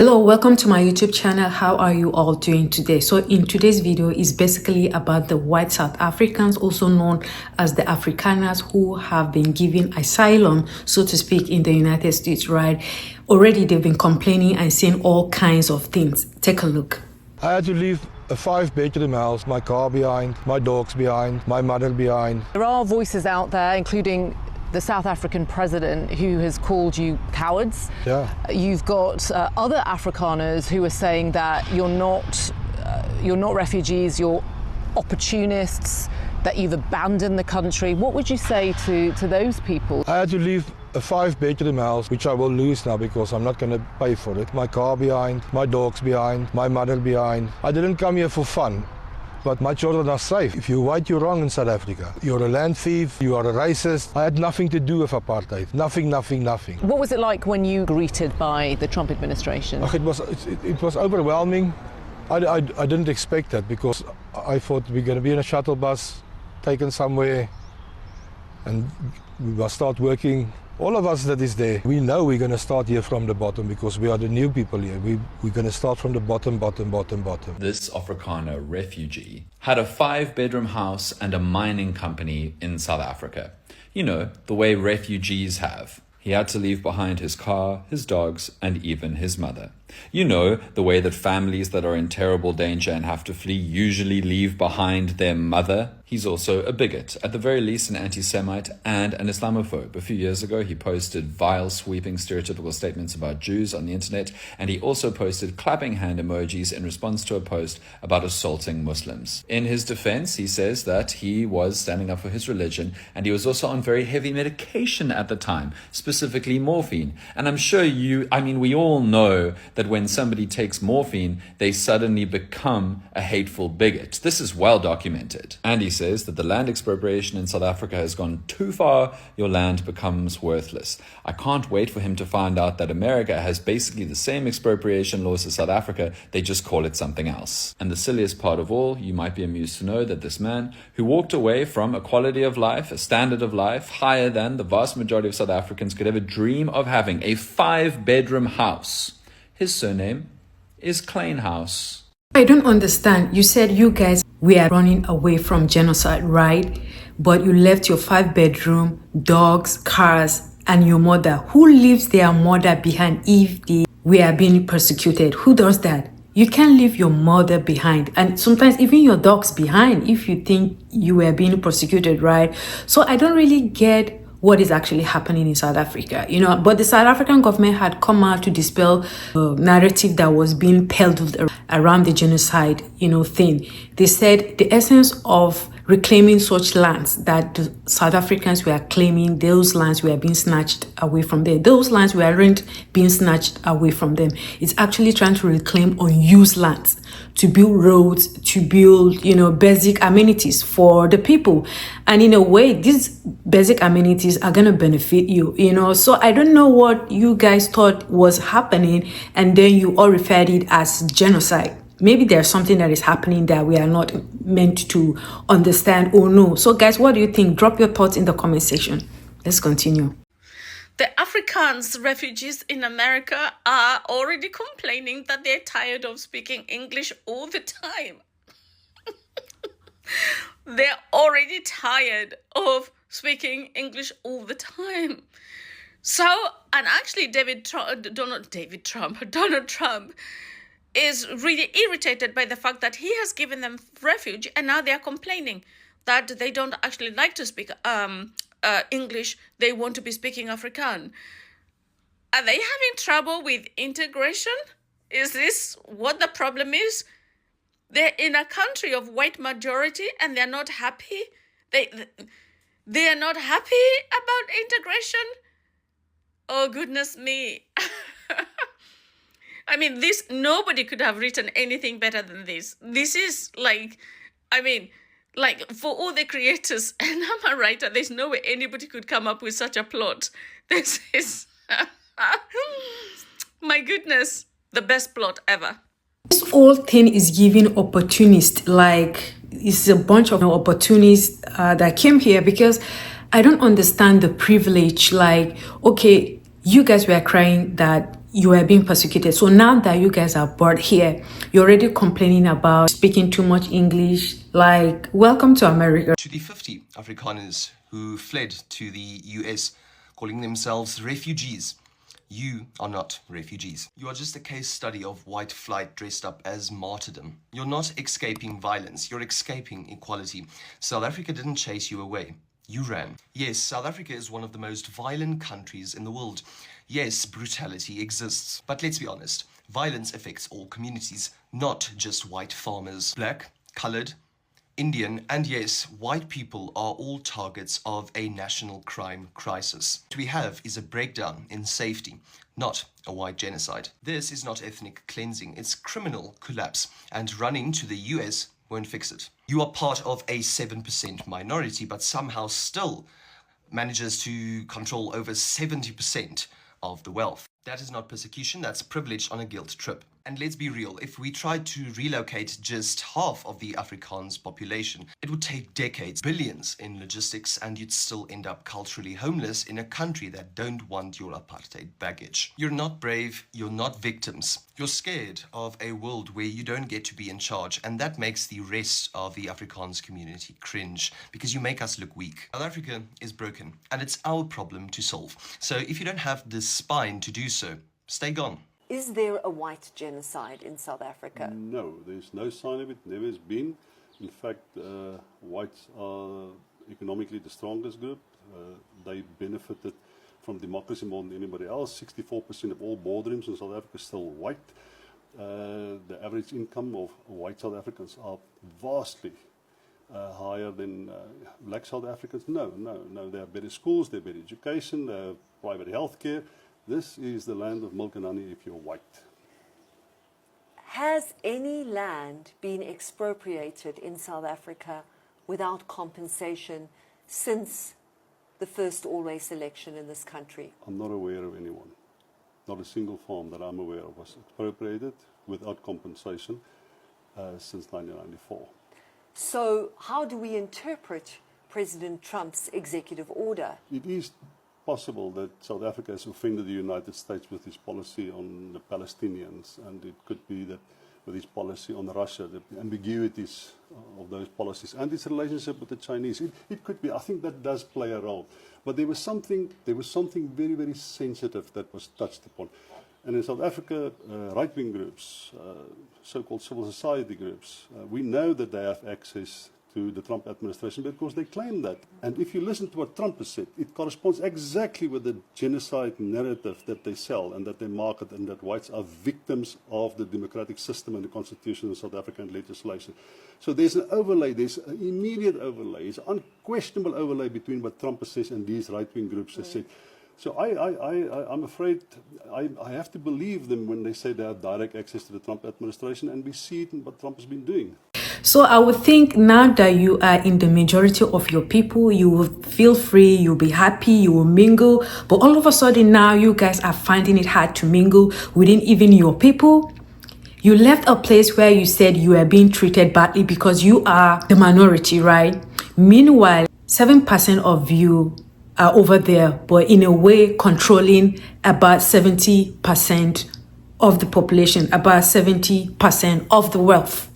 Hello, welcome to my YouTube channel. How are you all doing today? So in today's video is basically about the white South Africans, also known as the Afrikaners, who have been given asylum, so to speak, in the United States, right? Already they've been complaining and saying all kinds of things. Take a look. I had to leave a 5-bedroom house, my car behind, my dogs behind, my mother behind. There are voices out there, including the South African president, who has called you cowards. Yeah. You've got other Afrikaners who are saying that you're not refugees, you're opportunists, that you've abandoned the country. What would you say to those people? I had to leave a 5-bedroom house, which I will lose now because I'm not going to pay for it. My car behind, my dogs behind, my mother behind. I didn't come here for fun. But my children are safe. If you're white, you're wrong in South Africa. You're a land thief, you are a racist. I had nothing to do with apartheid. Nothing. What was it like when you were greeted by the Trump administration? It was overwhelming. I didn't expect that because I thought we're going to be in a shuttle bus, taken somewhere, and we must start working. All of us that is there, we know we're going to start here from the bottom because we are the new people here. We're going to start from the bottom. This Afrikaner refugee had a 5-bedroom house and a mining company in South Africa. You know, the way refugees have. He had to leave behind his car, his dogs, and even his mother. You know, the way that families that are in terrible danger and have to flee usually leave behind their mother. He's also a bigot, at the very least an anti-Semite and an Islamophobe. A few years ago, he posted vile, sweeping, stereotypical statements about Jews on the internet, and he also posted clapping hand emojis in response to a post about assaulting Muslims. In his defense, he says that he was standing up for his religion, and he was also on very heavy medication at the time, specifically morphine. And I'm sure we all know that when somebody takes morphine, they suddenly become a hateful bigot. This is well documented. And he says that the land expropriation in South Africa has gone too far, your land becomes worthless. I can't wait for him to find out that America has basically the same expropriation laws as South Africa, they just call it something else. And the silliest part of all, you might be amused to know that this man, who walked away from a quality of life, a standard of life, higher than the vast majority of South Africans could ever dream of having, a 5-bedroom house. His surname is Kleinhaus. I don't understand. You said you guys were running away from genocide, right? But you left your 5-bedroom, dogs, cars, and your mother. Who leaves their mother behind if they were being persecuted? Who does that? You can't leave your mother behind, and sometimes even your dogs behind if you think you were being persecuted, right? So I don't really get what is actually happening in South Africa, but the South African government had come out to dispel the narrative that was being peddled around the genocide, thing. They said the essence of reclaiming such lands that the South Africans were claiming, those lands were being snatched away from them. Those lands weren't being snatched away from them. It's actually trying to reclaim unused lands, to build roads, to build, basic amenities for the people. And in a way, these basic amenities are going to benefit you, So I don't know what you guys thought was happening, and then you all referred it as genocide. Maybe there's something that is happening that we are not meant to understand or know. So guys, what do you think? Drop your thoughts in the comment section. Let's continue. The Afrikaans refugees in America are already complaining that they're tired of speaking English all the time. They're already tired of speaking English all the time. So, and actually Donald Trump is really irritated by the fact that he has given them refuge, and now they are complaining that they don't actually like to speak English. They want to be speaking Afrikaans. Are they having trouble with integration? Is this what the problem is? They're in a country of white majority and they're not happy. They are not happy about integration. Oh, goodness me. Nobody could have written anything better than this. This is for all the creators, and I'm a writer, there's no way anybody could come up with such a plot. This is, my goodness, the best plot ever. This whole thing is giving opportunists, it's a bunch of opportunists that came here because I don't understand the privilege. Okay, you guys were crying that you are being persecuted. So now that you guys are brought here, you're already complaining about speaking too much English. Like, welcome to America. To the 50 Afrikaners who fled to the US, calling themselves refugees. You are not refugees. You are just a case study of white flight dressed up as martyrdom. You're not escaping violence, you're escaping equality. South Africa didn't chase you away. You ran. Yes, South Africa is one of the most violent countries in the world. Yes, brutality exists. But let's be honest, violence affects all communities, not just white farmers. Black, coloured, Indian, and yes, white people are all targets of a national crime crisis. What we have is a breakdown in safety, not a white genocide. This is not ethnic cleansing, it's criminal collapse, and running to the US won't fix it. You are part of a 7% minority, but somehow still manages to control over 70% of the wealth. That is not persecution, that's privilege on a guilt trip. And let's be real, if we tried to relocate just half of the Afrikaans population, it would take decades, billions in logistics, and you'd still end up culturally homeless in a country that don't want your apartheid baggage. You're not brave, you're not victims. You're scared of a world where you don't get to be in charge, and that makes the rest of the Afrikaans community cringe, because you make us look weak. South Africa is broken, and it's our problem to solve. So if you don't have the spine to do so, stay gone. Is there a white genocide in South Africa? No, there's no sign of it, never has been. In fact, whites are economically the strongest group. They benefited from democracy more than anybody else. 64% of all boardrooms in South Africa are still white. The average income of white South Africans are vastly higher than black South Africans. No. They have better schools, they have better education, they have private health care. This is the land of milk and honey if you're white. Has any land been expropriated in South Africa without compensation since the first all-race election in this country? I'm not aware of anyone. Not a single farm that I'm aware of was expropriated without compensation since 1994. So how do we interpret President Trump's executive order? It is possible that South Africa has offended the United States with his policy on the Palestinians, and it could be that with his policy on Russia, the ambiguities of those policies and its relationship with the Chinese. It could be. I think that does play a role. But there was something very, very sensitive that was touched upon. And in South Africa, right-wing groups, so-called civil society groups, we know that they have access to the Trump administration because they claim that. And if you listen to what Trump has said, it corresponds exactly with the genocide narrative that they sell and that they market, and that whites are victims of the democratic system and the constitution in South Africa and legislation. So there's an overlay, there's an immediate overlay, there's an unquestionable overlay between what Trump says and these right-wing groups have said. So I'm afraid I have to believe them when they say they have direct access to the Trump administration, and we see it in what Trump has been doing. So I would think now that you are in the majority of your people, you will feel free, you'll be happy, you will mingle. But all of a sudden now you guys are finding it hard to mingle within even your people. You left a place where you said you are being treated badly because you are the minority, right? Meanwhile, 7% of you are over there, but in a way controlling about 70% of the population, about 70% of the wealth.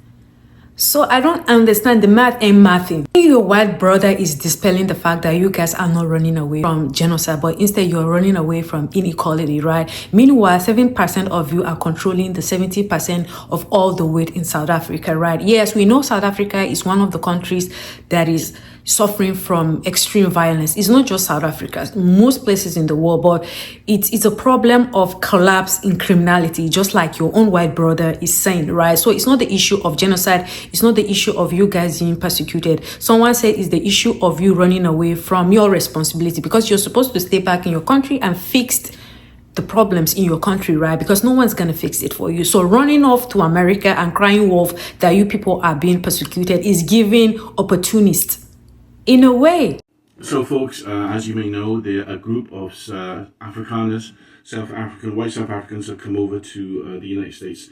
So I don't understand, the math ain't mathing. Your white brother is dispelling the fact that you guys are not running away from genocide, but instead you're running away from inequality, right? Meanwhile, 7% of you are controlling the 70% of all the weight in South Africa, right? Yes, we know South Africa is one of the countries that is suffering from extreme violence. It's not just South Africa, most places in the world, but it's a problem of collapse in criminality, just like your own white brother is saying, right? So it's not the issue of genocide, it's not the issue of you guys being persecuted. Someone said it's the issue of you running away from your responsibility, because you're supposed to stay back in your country and fix the problems in your country, right? Because no one's gonna fix it for you. So running off to America and crying wolf that you people are being persecuted is giving opportunists in a way. So folks, as you may know, there are a group of Afrikaners, white South Africans have come over to the United States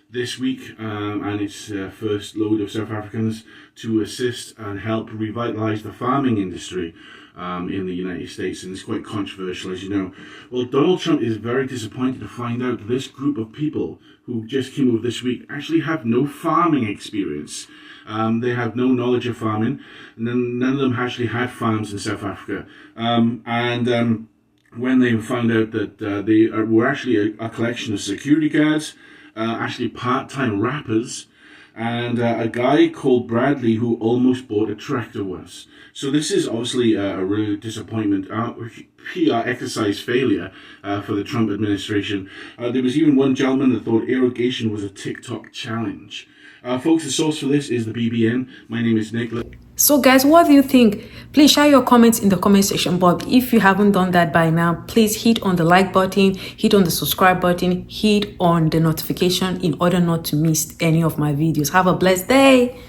this week, and it's first load of South Africans to assist and help revitalize the farming industry in the United States, and it's quite controversial, as you know. Well, Donald Trump is very disappointed to find out this group of people who just came over this week actually have no farming experience. They have no knowledge of farming, and none of them actually had farms in South Africa. When they found out that they were actually a collection of security guards, actually part-time rappers, and a guy called Bradley who almost bought a tractor once. So this is obviously a real disappointment, PR exercise failure for the Trump administration. There was even one gentleman that thought irrigation was a TikTok challenge. Folks, the source for this is the BBN. My name is Nick. So guys, what do you think? Please share your comments in the comment section. But if you haven't done that by now, please hit on the like button, hit on the subscribe button, hit on the notification in order not to miss any of my videos. Have a blessed day.